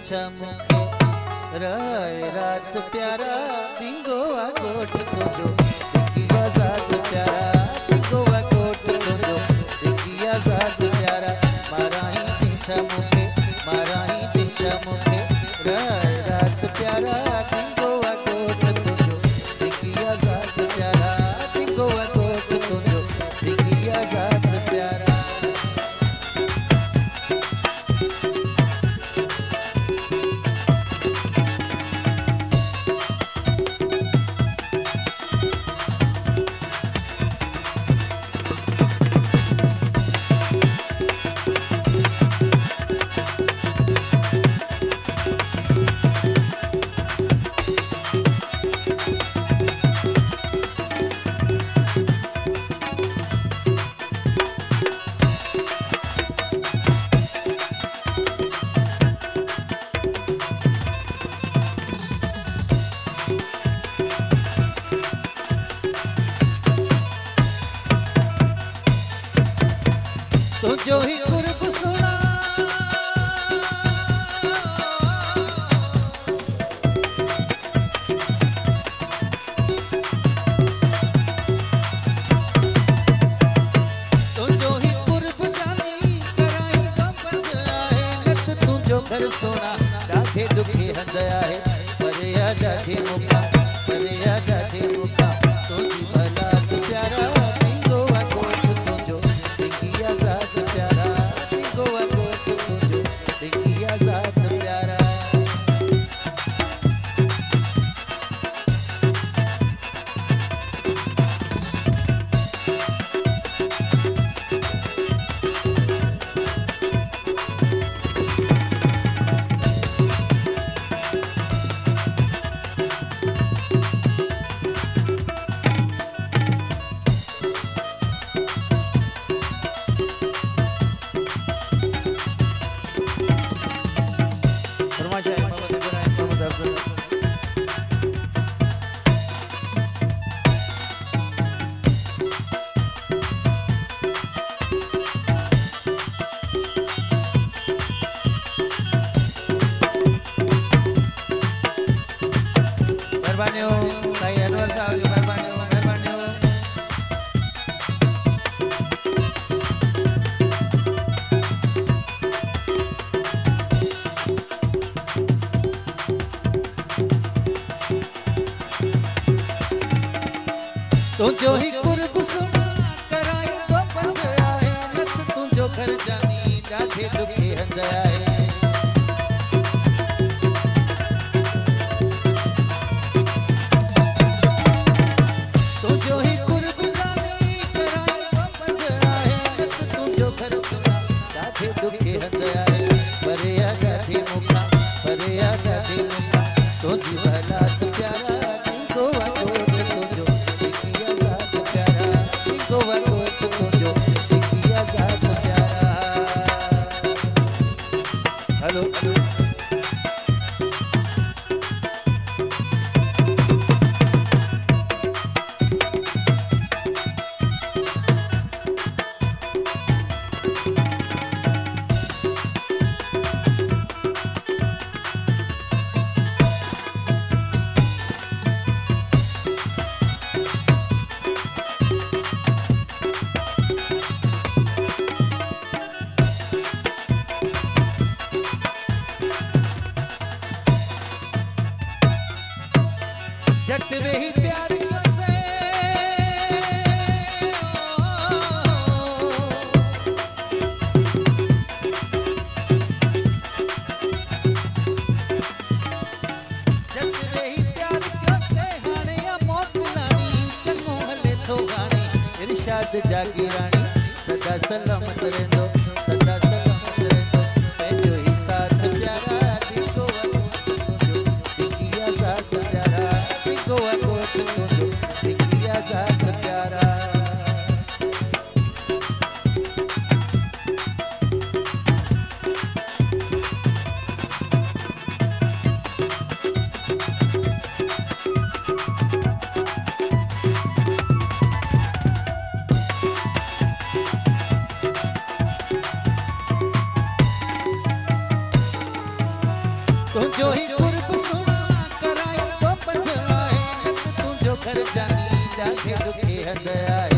तीछा मुखे रहे रात प्यारा डिंगो गोठ तो जो दिखिया जात प्यारा डिंगो गोठ तो जो दिखिया जात प्यारा मारा ही तीछा मुखे मारा ही तीछा मुखे रहे रात प्यारा डिंगो गोठ तो जो दिखिया जात प्यारा डिंगो गोठ तो जो दिखिया जात प्यारा। तो जो ही कुर्ब सुना तो जो ही कुर्ब जानी कराई तो पत आहे नत तू जो घर सोना डाढे दुखे हंद आहे परिया डाढे मुका परिया डाढे मुका तो जी भला तो प्यारा डिंगो गोठ तो जो दिखिया जात प्यारा डिंगो गोठ तो जो दिखिया जात प्यारा। मेहरबानी साईं अनवर साहब की मेहरबानी तो जो ही कुर्ब सुना कराई तो पंध आहे नत तू जो घर जानी डाढे दुखे हंद आहे तो जो ही कुर्ब जानी कराई तो पंध आहे नत तू जो घर सुना डाढे दुखे हंद आहे परिया डाढी मुका परिया डाढी मुका तो जी भला तो प्यारा डिंगो गोठ तो जो दिखिया जात प्यारा डिंगो गोठ तो जो दिखिया जात प्यारा। हेलो जट वे ही प्यार से जट वे ही प्यार से हाणे या मौत लानी चंगो हले थो गाणी इरशाद जागी रानी सदा सलामत रहंदो सदा सलामत रहंदो पंहिंजो ही साथ प्यारा डिंगो गोठ तो जो दिखिया जात प्यारा डिंगो गोठ तो जो दिखिया जात प्यारा। तुझो ही कुर्ब सुना कराई तो पंध आहे तुझो घर जानी ॾाढे ॾुखे हंध आहे